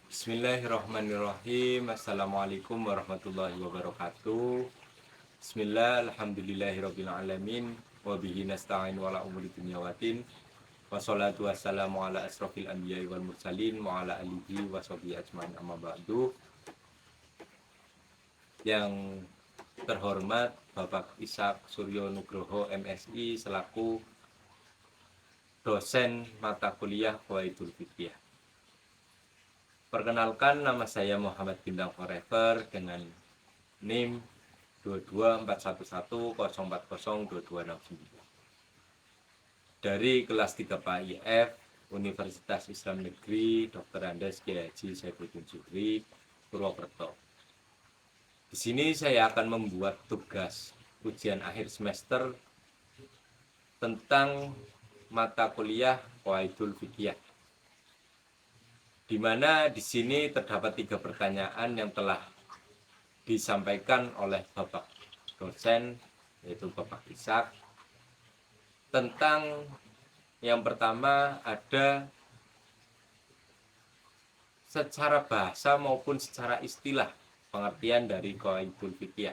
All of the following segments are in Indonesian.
Bismillahirrahmanirrahim. Assalamualaikum warahmatullahi wabarakatuh. Bismillah, alhamdulillahirabbil alamin. Wa bihi nasta'in wa ala umuri dunya waddin. Wassalatu wassalamu ala asrofil anbiya'i wal mursalin wa ala alihi wa sahbihi ajmain, amma ba'du. Yang terhormat Bapak Ishak Suryo Nugroho MSI selaku dosen mata kuliah Qawaidul Fiqh. Perkenalkan, nama saya Muhammad Bintang Forever dengan NIM 22411040229 dari kelas 3 PAIF Universitas Islam Negeri Dr. Andes Kiai Haji Saifuddin Zuhri, Purwokerto. Di sini saya akan membuat tugas ujian akhir semester tentang mata kuliah Qawaidul Fiqh, di mana di sini terdapat 3 pertanyaan yang telah disampaikan oleh Bapak dosen, yaitu Bapak Ishak. Tentang yang pertama ada secara bahasa maupun secara istilah pengertian dari Qawaidul Fiqh.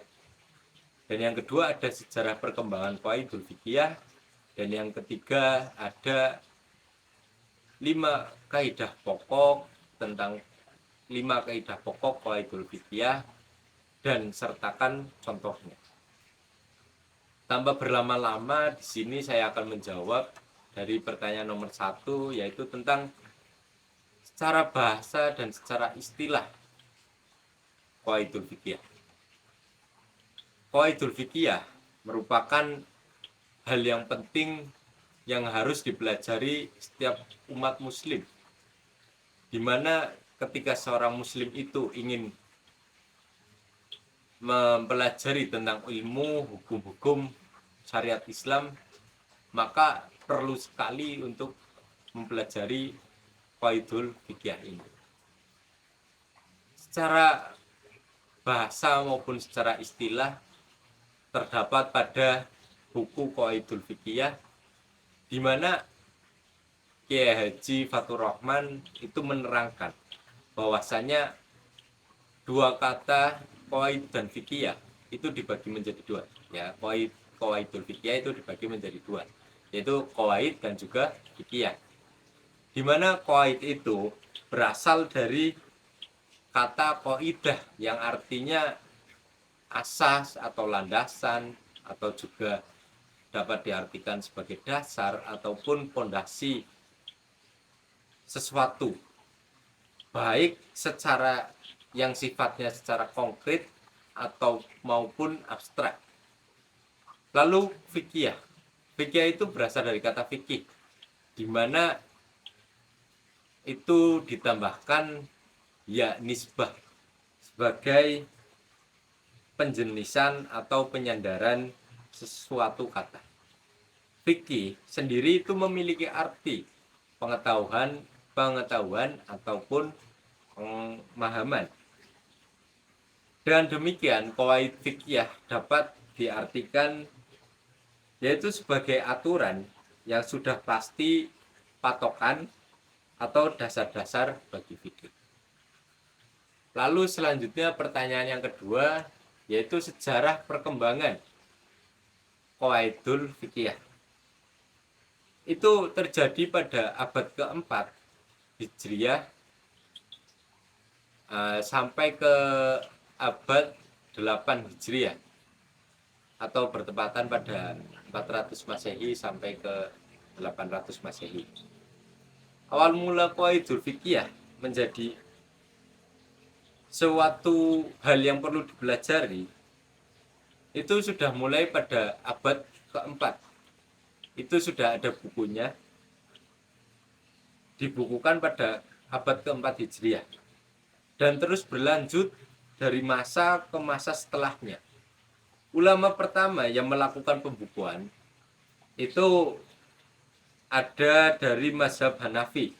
Dan yang kedua ada sejarah perkembangan Qawaidul Fiqh. Dan yang ketiga ada 5 kaidah pokok tentang 5 kaidah pokok Qawaidul Fiqh dan sertakan contohnya. Tanpa berlama-lama, di sini saya akan menjawab dari pertanyaan nomor 1, yaitu tentang secara bahasa dan secara istilah Qawaidul Fiqh. Qawaidul Fiqh merupakan hal yang penting yang harus dipelajari setiap umat muslim, di mana ketika seorang muslim itu ingin mempelajari tentang ilmu hukum-hukum syariat Islam, maka perlu sekali untuk mempelajari Qawaidul Fiqh ini. Secara bahasa maupun secara istilah terdapat pada buku Qawaidul Fiqh, di mana Kiai Haji Fatur Rahman itu menerangkan bahwasanya 2 kata qawaid dan fiqh itu dibagi menjadi 2. Ya, qawaidul fiqh itu dibagi menjadi 2, yaitu qawaid dan juga fiqh. Di mana qawaid itu berasal dari kata qaidah yang artinya asas atau landasan, atau juga dapat diartikan sebagai dasar ataupun pondasi sesuatu, baik secara yang sifatnya secara konkret atau maupun abstrak. Lalu fikih itu berasal dari kata fikih, di mana itu ditambahkan ya nisbah sebagai penjenisan atau penyandaran sesuatu kata. Fikih sendiri itu memiliki arti pengetahuan ataupun pemahaman. Dengan demikian, qawaid fiqh dapat diartikan yaitu sebagai aturan yang sudah pasti patokan atau dasar-dasar bagi fikih. Lalu selanjutnya pertanyaan yang kedua, yaitu sejarah perkembangan Qawaidul Fiqh. Itu terjadi pada abad keempat Hijriah sampai ke abad 8 Hijriah, atau bertepatan pada 400 Masehi sampai ke 800 Masehi. Awal mula Qawaidul Fiqh menjadi suatu hal yang perlu dipelajari itu sudah mulai pada abad keempat. Itu sudah ada bukunya, dibukukan pada abad keempat Hijriah, dan terus berlanjut dari masa ke masa setelahnya. Ulama pertama yang melakukan pembukuan itu ada dari mazhab Hanafi,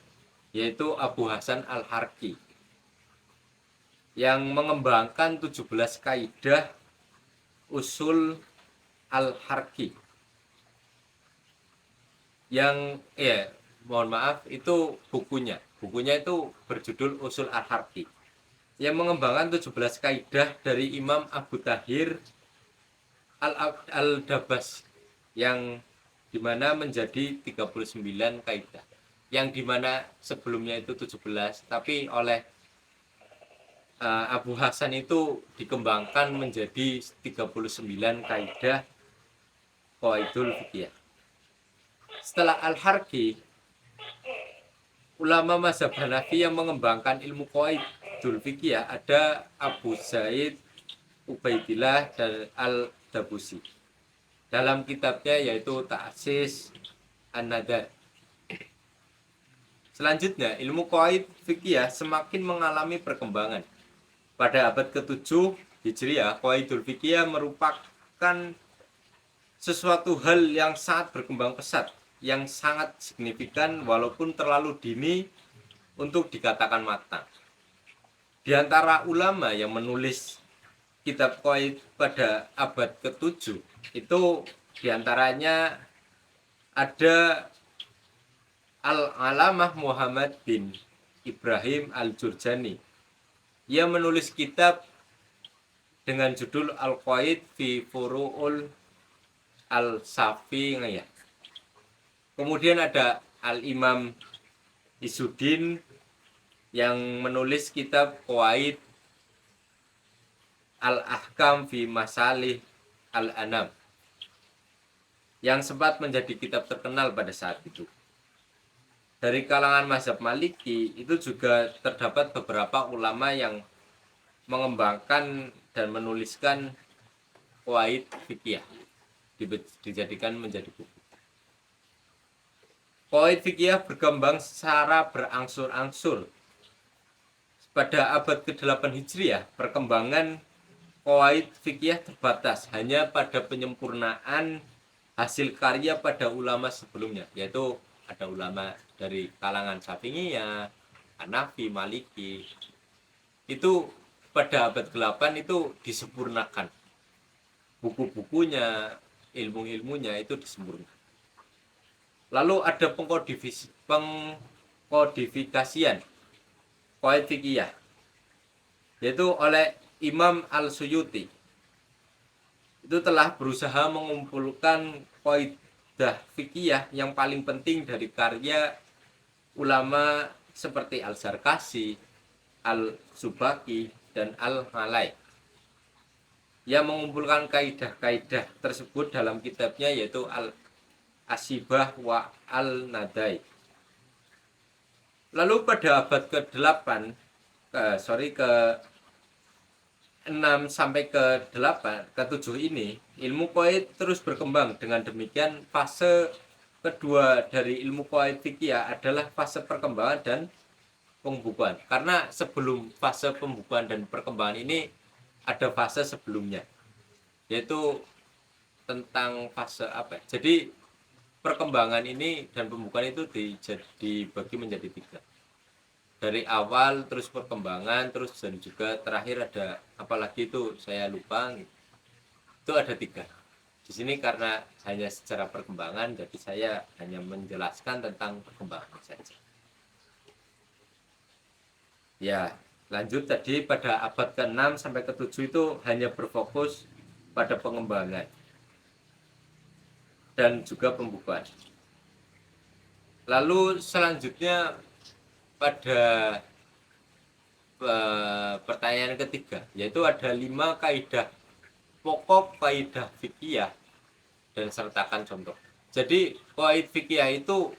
yaitu Abu Hasan Al-Harqi, yang mengembangkan 17 kaidah usul Al-Harqi. Yang mohon maaf, itu bukunya Bukunya itu berjudul Usul Al-Harqi yang mengembangkan 17 kaidah dari Imam Abu Tahir Al-Dabas yang dimana menjadi 39 kaidah, yang dimana sebelumnya itu 17 tapi oleh Abu Hasan itu dikembangkan menjadi 39 kaidah qawaidul fikih. Setelah Al-Harqi, ulama mazhab Hanafi yang mengembangkan ilmu qawaidul fikih ada Abu Zaid Ubaidillah dan Al-Dabusi dalam kitabnya yaitu Ta'sis An-Nadar. Selanjutnya, ilmu qawaid fikih semakin mengalami perkembangan. Pada abad ke-7 Hijriah, qawaidul fikih merupakan sesuatu hal yang sangat berkembang pesat, yang sangat signifikan walaupun terlalu dini untuk dikatakan matang. Di antara ulama yang menulis kitab qawaid pada abad ke-7 itu diantaranya ada Al-Alamah Muhammad bin Ibrahim Al-Jurjani. Ia menulis kitab dengan judul Al-Qawaid fi Furu'ul Al-Safiyah. Kemudian ada Al-Imam Isuddin yang menulis kitab Qawaid Al-Ahkam fi Masalih Al-Anam yang sempat menjadi kitab terkenal pada saat itu. Dari kalangan mazhab Maliki itu juga terdapat beberapa ulama yang mengembangkan dan menuliskan qawaid fikih dijadikan menjadi buku. Qawaid fikih berkembang secara berangsur-angsur. Pada abad ke-8 Hijriah, perkembangan qawaid fikih terbatas hanya pada penyempurnaan hasil karya pada ulama sebelumnya, yaitu ada ulama dari kalangan Syafi'iyah, Hanafi, Maliki. Itu pada abad ke-8 itu disempurnakan. Buku-bukunya, ilmu-ilmunya itu disempurnakan. Lalu ada pengkodifikasian qawaid fikih, yaitu oleh Imam Al-Suyuti. Itu telah berusaha mengumpulkan qaidah fikih yang paling penting dari karya ulama seperti Al-Zarkasi, Al-Subaki, dan Al-Malai. Yang mengumpulkan kaidah-kaidah tersebut dalam kitabnya yaitu Al-Asibah wa Al-Nadai. Lalu pada abad ke-8 ke-6 sampai ke-8, ke-7 ini, ilmu qawaid terus berkembang. Dengan demikian, fase kedua dari ilmu qawaid fikih adalah fase perkembangan dan pembukuan. Karena sebelum fase pembukuan dan perkembangan ini ada fase sebelumnya, yaitu tentang fase apa? Jadi perkembangan ini dan pembukuan itu dibagi menjadi 3. Dari awal terus perkembangan terus dan juga terakhir ada apalagi itu saya lupa, itu ada 3 di sini karena hanya secara perkembangan jadi saya hanya menjelaskan tentang perkembangan saja. Ya, lanjut tadi pada abad ke-6 sampai ke-7 itu hanya berfokus pada pengembangan dan juga pembukuan. Lalu selanjutnya pada pertanyaan ketiga, yaitu ada 5 kaidah pokok kaidah fikih dan sertakan contoh. Jadi qawaid fikih itu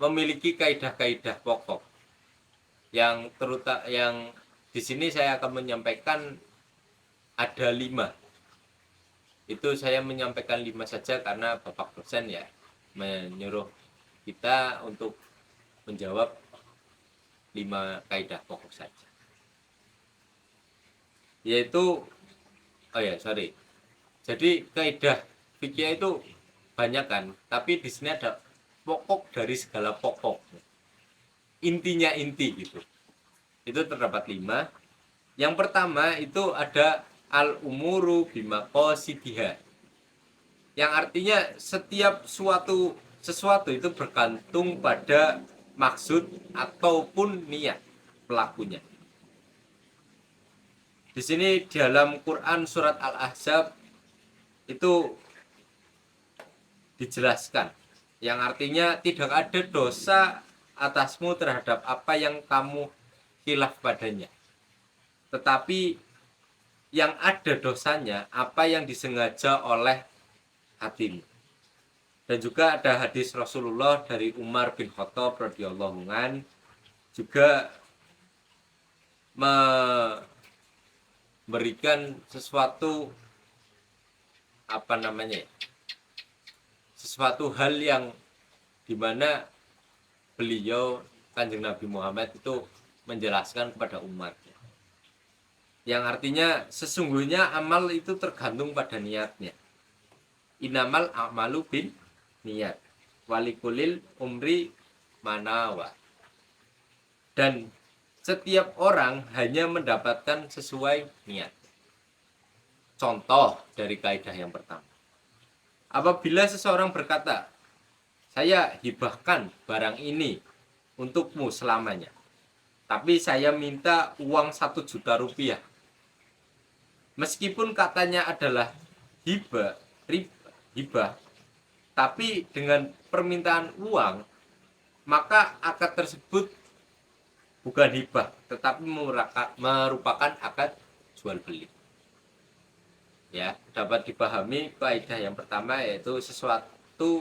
memiliki kaidah-kaidah pokok yang di sini saya akan menyampaikan ada 5. Itu saya menyampaikan 5 saja karena Bapak dosen ya menyuruh kita untuk menjawab 5 kaidah pokok saja. Yaitu Jadi kaidah fikih itu banyak kan, tapi di sini ada pokok dari segala pokok. Intinya inti gitu. Itu terdapat 5. Yang pertama itu ada al-umuru bimaqasidiha. Yang artinya setiap sesuatu itu bergantung pada maksud ataupun niat pelakunya. Di sini di dalam Quran surat Al-Ahzab itu dijelaskan, yang artinya tidak ada dosa atasmu terhadap apa yang kamu khilaf padanya, tetapi yang ada dosanya apa yang disengaja oleh hatimu. Dan juga ada hadis Rasulullah dari Umar bin Khattab radhiyallahu an juga memberikan sesuatu sesuatu hal yang dimana beliau Kanjeng Nabi Muhammad itu menjelaskan kepada umat, yang artinya sesungguhnya amal itu tergantung pada niatnya. Inamal a'malu bin niat walikulil umri manawa. Dan setiap orang hanya mendapatkan sesuai niat. Contoh dari kaidah yang pertama, apabila seseorang berkata, saya hibahkan barang ini untukmu selamanya, tapi saya minta uang 1 juta rupiah. Meskipun katanya adalah hibah, tapi dengan permintaan uang, maka akad tersebut bukan hibah, tetapi merupakan akad jual beli. Ya, dapat dipahami kaidah yang pertama, yaitu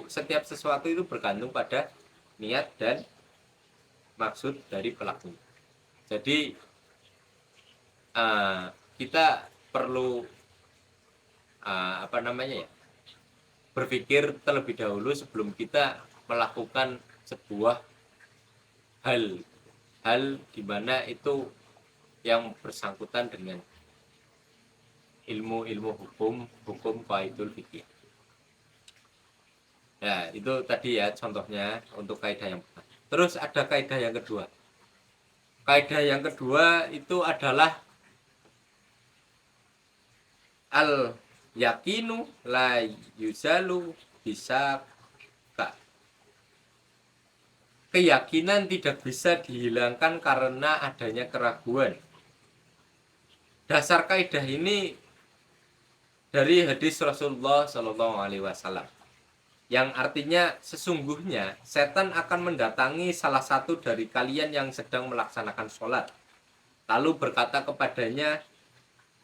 setiap sesuatu itu bergantung pada niat dan maksud dari pelaku. Jadi kita perlu berpikir terlebih dahulu sebelum kita melakukan sebuah hal di mana itu yang bersangkutan dengan ilmu hukum qaidul fikih. Ya, itu tadi ya contohnya untuk kaidah yang pertama. Terus ada kaidah yang kedua. Kaidah yang kedua itu adalah al yakinu la yuzalu bisa. Keyakinan tidak bisa dihilangkan karena adanya keraguan. Dasar kaidah ini dari hadis Rasulullah Shallallahu Alaihi Wasallam, yang artinya sesungguhnya setan akan mendatangi salah satu dari kalian yang sedang melaksanakan sholat, lalu berkata kepadanya,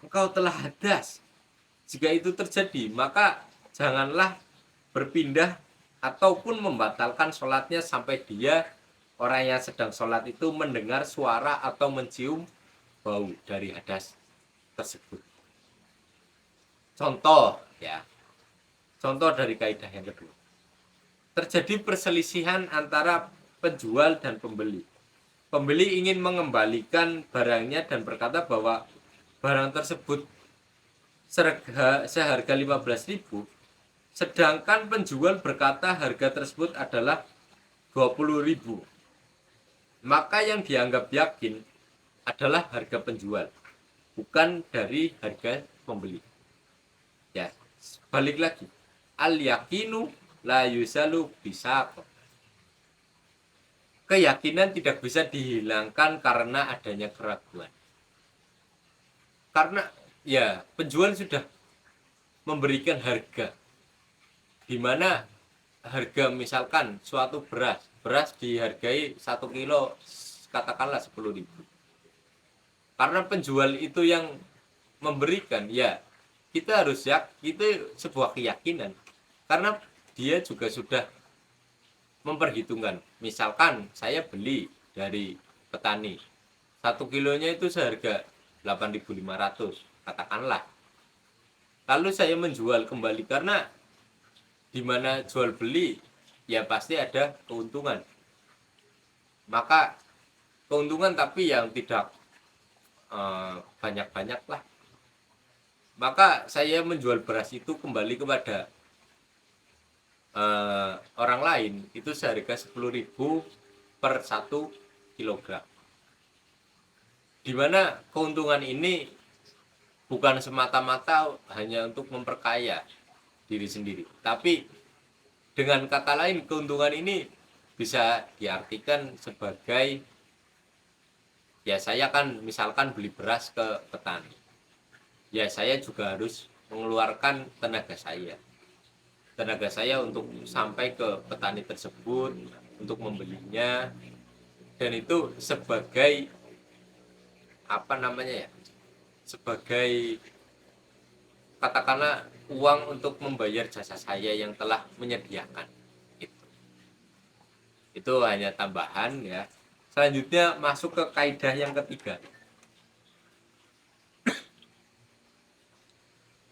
engkau telah hadas. Jika itu terjadi, maka janganlah berpindah ataupun membatalkan sholatnya sampai dia, orang yang sedang sholat itu, mendengar suara atau mencium bau dari hadas tersebut. Contoh dari kaidah yang kedua. Terjadi perselisihan antara penjual dan pembeli. Pembeli ingin mengembalikan barangnya dan berkata bahwa barang tersebut seharga 15.000, sedangkan penjual berkata harga tersebut adalah 20.000. Maka yang dianggap yakin adalah harga penjual, bukan dari harga pembeli. Ya, balik lagi, al yakinu la yusalu bisa. Keyakinan tidak bisa dihilangkan karena adanya keraguan. Karena ya penjual sudah memberikan harga, di mana harga misalkan suatu beras dihargai 1 kilo katakanlah 10.000. Karena penjual itu yang memberikan, ya kita harus itu sebuah keyakinan, karena dia juga sudah memperhitungkan. Misalkan saya beli dari petani 1 kilonya itu seharga 8.500 katakanlah, lalu saya menjual kembali, karena dimana jual beli ya pasti ada keuntungan, maka keuntungan tapi yang tidak banyak-banyak lah, maka saya menjual beras itu kembali kepada orang lain itu seharga 10.000 per 1 kilogram. Dimana keuntungan ini bukan semata-mata hanya untuk memperkaya diri sendiri, tapi dengan kata lain keuntungan ini bisa diartikan sebagai, ya saya kan misalkan beli beras ke petani, ya saya juga harus mengeluarkan tenaga saya untuk sampai ke petani tersebut untuk membelinya, dan itu sebagai apa namanya ya, sebagai katakanlah uang untuk membayar jasa saya yang telah menyediakan itu. Itu hanya tambahan ya. Selanjutnya masuk ke kaidah yang ketiga.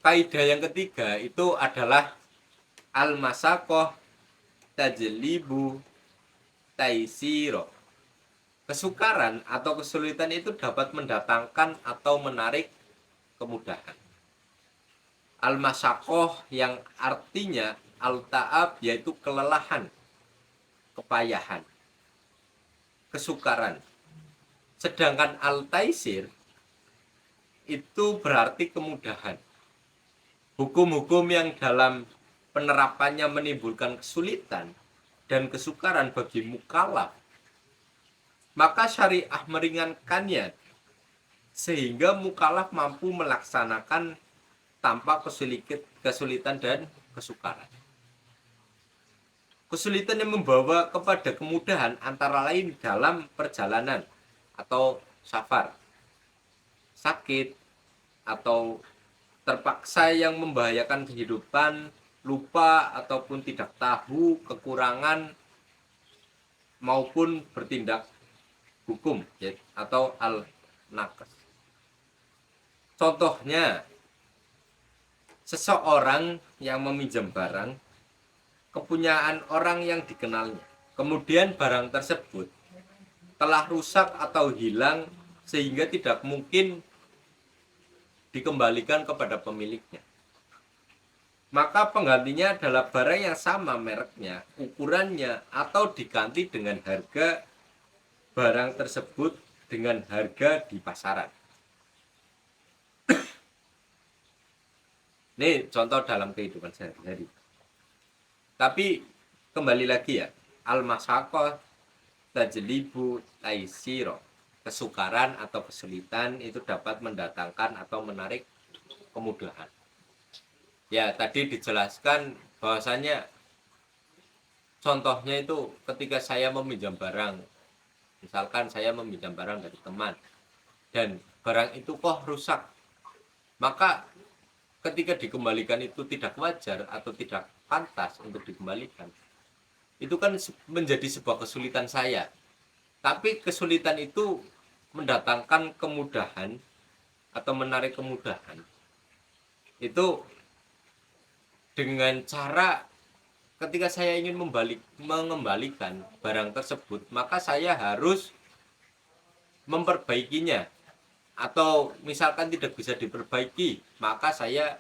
Kaidah yang ketiga itu adalah al-masaqah tajlibu taisiro. Kesukaran atau kesulitan itu dapat mendatangkan atau menarik kemudahan. Al-masaqah yang artinya al-ta'ab yaitu kelelahan, kepayahan, kesukaran. Sedangkan al-taisir itu berarti kemudahan. Hukum-hukum yang dalam penerapannya menimbulkan kesulitan dan kesukaran bagi mukallaf, maka syariah meringankannya sehingga mukallaf mampu melaksanakan tanpa kesulitan dan kesukaran. Kesulitan yang membawa kepada kemudahan antara lain dalam perjalanan atau safar, sakit, atau terpaksa yang membahayakan kehidupan, lupa ataupun tidak tahu, kekurangan, maupun bertindak hukum ya, atau al-naqas. Contohnya, seseorang yang meminjam barang kepunyaan orang yang dikenalnya, kemudian barang tersebut telah rusak atau hilang sehingga tidak mungkin dikembalikan kepada pemiliknya. Maka penggantinya adalah barang yang sama mereknya, ukurannya, atau diganti dengan harga barang tersebut dengan harga di pasaran. Ini contoh dalam kehidupan sehari-hari. Tapi kembali lagi ya, al-masaqah tajlibu taisiro. Kesukaran atau kesulitan itu dapat mendatangkan atau menarik kemudahan. Ya, tadi dijelaskan bahwasanya contohnya itu ketika saya meminjam barang. Misalkan saya meminjam barang dari teman dan barang itu kok rusak. Maka ketika dikembalikan itu tidak wajar atau tidak pantas untuk dikembalikan. Itu kan menjadi sebuah kesulitan saya. Tapi kesulitan itu mendatangkan kemudahan atau menarik kemudahan. Itu dengan cara ketika saya ingin mengembalikan barang tersebut, maka saya harus memperbaikinya. Atau misalkan tidak bisa diperbaiki, maka saya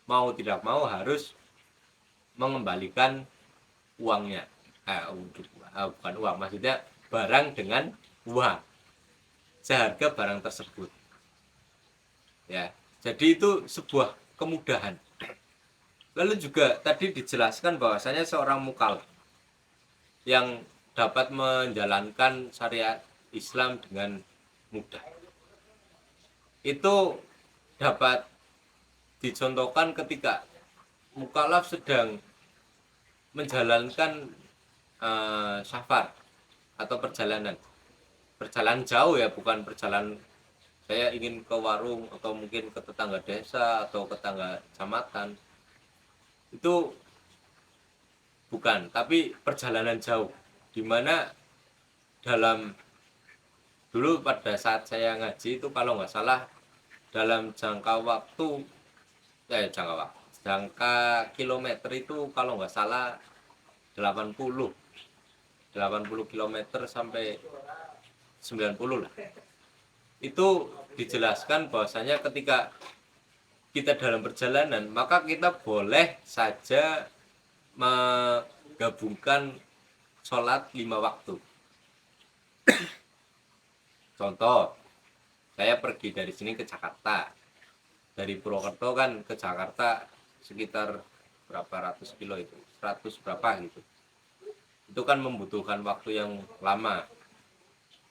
mau tidak mau harus mengembalikan uangnya. Bukan uang, maksudnya barang dengan uang seharga barang tersebut. Ya, jadi itu sebuah kemudahan. Lalu juga tadi dijelaskan bahwasanya seorang mukallaf yang dapat menjalankan syariat Islam dengan mudah itu dapat dicontohkan ketika mukallaf sedang menjalankan safar atau perjalanan jauh ya, bukan perjalanan saya ingin ke warung atau mungkin ke tetangga desa atau ke tetangga kecamatan, itu bukan, tapi perjalanan jauh, dimana dalam dulu pada saat saya ngaji itu kalau nggak salah dalam jangka kilometer itu kalau nggak salah 80 kilometer sampai 90 lah. Itu dijelaskan bahwasanya ketika kita dalam perjalanan maka kita boleh saja menggabungkan sholat 5 waktu. Contoh, saya pergi dari sini ke Jakarta, dari Purwokerto kan ke Jakarta sekitar berapa ratus kilo itu, 100 berapa gitu. itu kan membutuhkan waktu yang lama.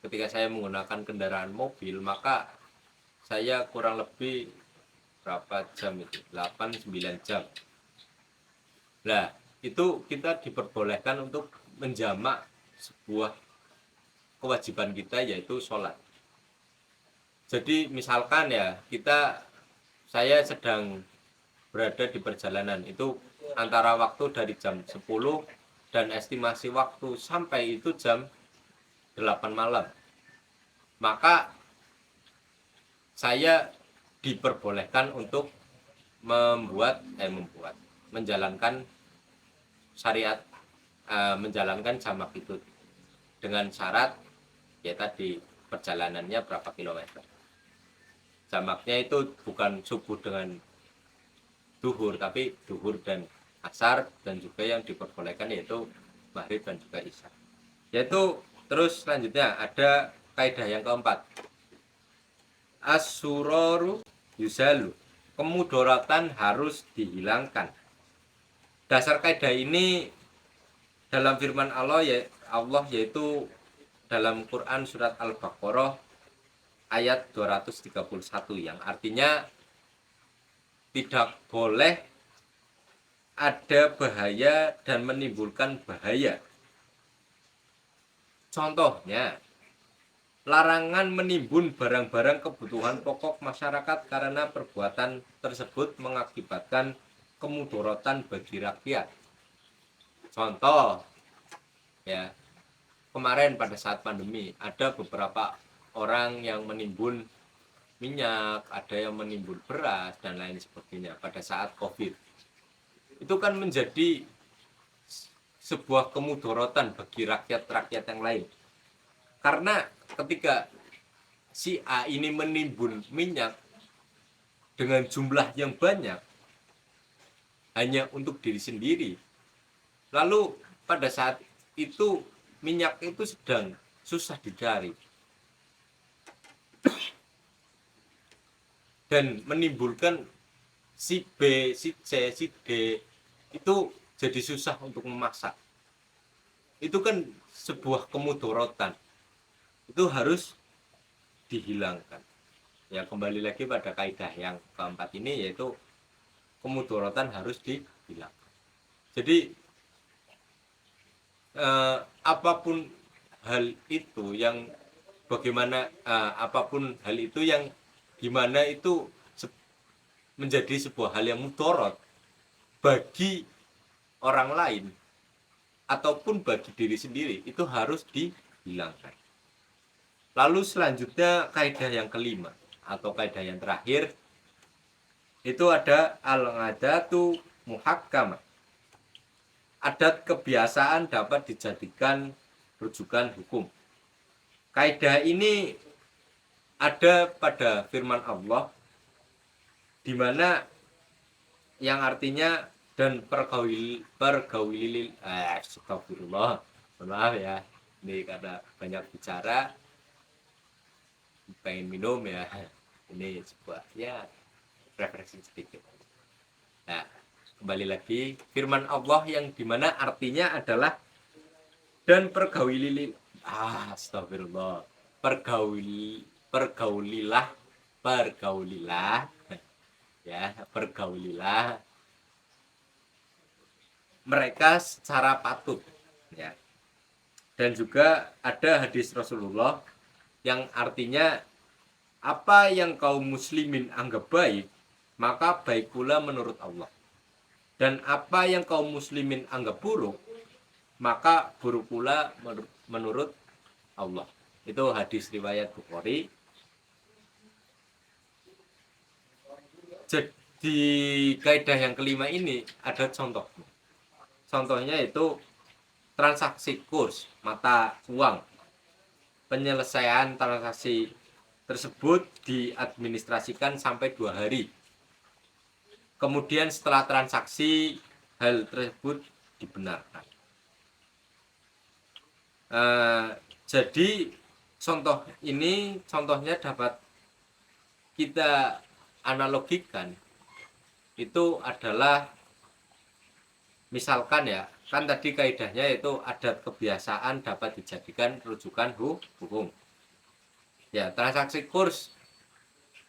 Ketika saya menggunakan kendaraan mobil, maka saya kurang lebih berapa jam itu? 8-9 jam. Nah, itu kita diperbolehkan untuk menjamak sebuah kewajiban kita, yaitu sholat. Jadi misalkan ya, saya sedang berada di perjalanan, itu antara waktu dari jam 10 dan estimasi waktu sampai itu jam 8 malam. Maka saya diperbolehkan untuk menjalankan syariat, menjalankan jamak itu dengan syarat ya tadi, perjalanannya berapa kilometer. Jamaknya itu bukan subuh dengan duhur, tapi duhur dan asar, dan juga yang diperbolehkan yaitu maghrib dan juga isya. Yaitu terus selanjutnya ada kaidah yang keempat, as-suraru yuzalu, kemudoratan harus dihilangkan. Dasar kaidah ini dalam firman Allah yaitu dalam Quran surat Al-Baqarah ayat 231, yang artinya tidak boleh ada bahaya dan menimbulkan bahaya. Contohnya, larangan menimbun barang-barang kebutuhan pokok masyarakat karena perbuatan tersebut mengakibatkan kemudorotan bagi rakyat. Contoh ya, kemarin pada saat pandemi ada beberapa orang yang menimbun minyak, ada yang menimbun beras dan lain sebagainya pada saat Covid. Itu kan menjadi sebuah kemudorotan bagi rakyat-rakyat yang lain. Karena ketika si A ini menimbun minyak dengan jumlah yang banyak hanya untuk diri sendiri, lalu pada saat itu minyak itu sedang susah dicari dan menimbulkan si B, si C, si D itu jadi susah untuk memasak. Itu kan sebuah kemudorotan. Itu harus dihilangkan. Ya, kembali lagi pada kaidah yang keempat ini, yaitu kemudorotan harus dihilangkan. Jadi apapun hal itu yang gimana itu menjadi sebuah hal yang mudorot bagi orang lain ataupun bagi diri sendiri, itu harus dihilangkan. Lalu selanjutnya kaidah yang kelima atau kaidah yang terakhir, itu ada al-'adatu muhakkamah. Adat kebiasaan dapat dijadikan rujukan hukum. Kaidah ini ada pada firman Allah, di mana yang artinya dan astagfirullah, maaf ya, ini karena banyak bicara, pengen minum ya, ini sebuah ya refreshing sedikit. Nah, kembali lagi firman Allah yang dimana artinya adalah dan astagfirullah, pergaulilah ya, pergaulilah mereka secara patut ya. Dan juga ada hadis Rasulullah yang artinya apa yang kaum muslimin anggap baik, maka baik pula menurut Allah. Dan apa yang kaum muslimin anggap buruk, maka buruk pula menurut Allah. Itu hadis riwayat Bukhari. Jadi kaidah yang kelima ini ada contoh. Contohnya itu transaksi kurs mata uang. Penyelesaian transaksi tersebut diadministrasikan sampai 2 hari. Kemudian setelah transaksi hal tersebut dibenarkan. Jadi contohnya dapat kita analogikan, itu adalah misalkan ya, kan tadi kaidahnya itu adat kebiasaan dapat dijadikan rujukan hukum. Ya, transaksi kurs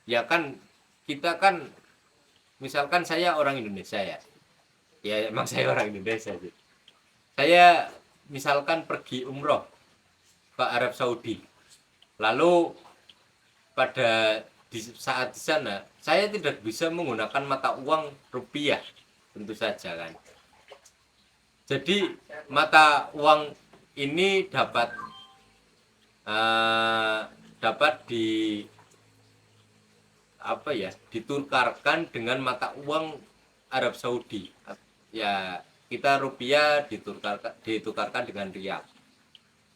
ya kan kita kan misalkan saya orang Indonesia ya. Ya emang saya orang Indonesia sih. Saya misalkan pergi umroh ke Arab Saudi. Lalu pada saat di sana saya tidak bisa menggunakan mata uang rupiah, tentu saja kan. Jadi mata uang ini dapat ditukarkan dengan mata uang Arab Saudi. Ya, kita rupiah ditukarkan dengan rial.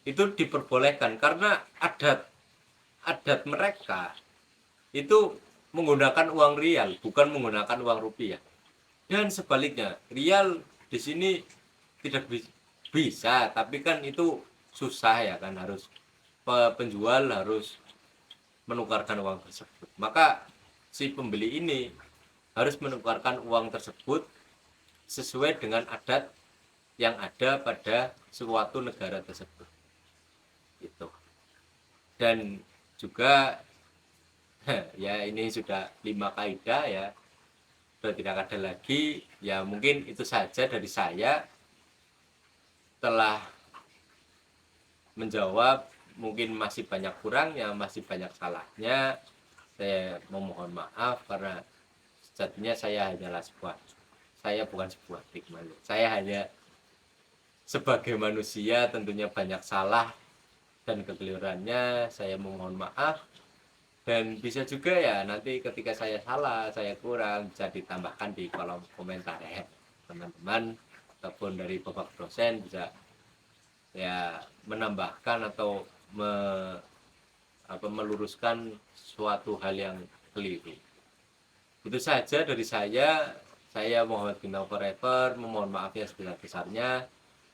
Itu diperbolehkan karena adat mereka itu menggunakan uang rial, bukan menggunakan uang rupiah. Dan sebaliknya, rial di sini tidak bisa, tapi kan itu susah ya kan, harus penjual harus menukarkan uang tersebut. Maka si pembeli ini harus menukarkan uang tersebut sesuai dengan adat yang ada pada suatu negara tersebut. Itu. Dan juga ya ini sudah 5 kaidah ya. Sudah tidak ada lagi. Ya mungkin itu saja dari saya. Telah menjawab, mungkin masih banyak kurangnya, masih banyak salahnya. Saya memohon maaf karena sejatinya saya bukan sebuah hikmah. Saya hanya sebagai manusia tentunya banyak salah dan kekeliruannya. Saya memohon maaf, dan bisa juga ya nanti ketika saya salah, saya kurang, bisa ditambahkan di kolom komentar ya teman-teman, ataupun dari bapak dosen bisa ya menambahkan atau meluruskan suatu hal yang keliru. Itu saja dari saya. Saya Muhammad bin Forever memohon maaf ya sebesar-besarnya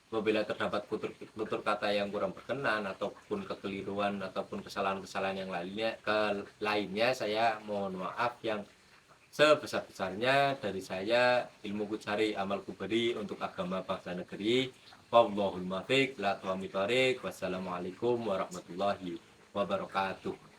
apabila terdapat tutur kata yang kurang berkenan ataupun kekeliruan ataupun kesalahan-kesalahan yang lainnya, saya mohon maaf yang sebesar-besarnya. Dari saya, ilmu kucari amal kuberi untuk agama bangsa negeri. Wallahul muwaffiq, la tuwami thoriq. Wassalamualaikum warahmatullahi wabarakatuh.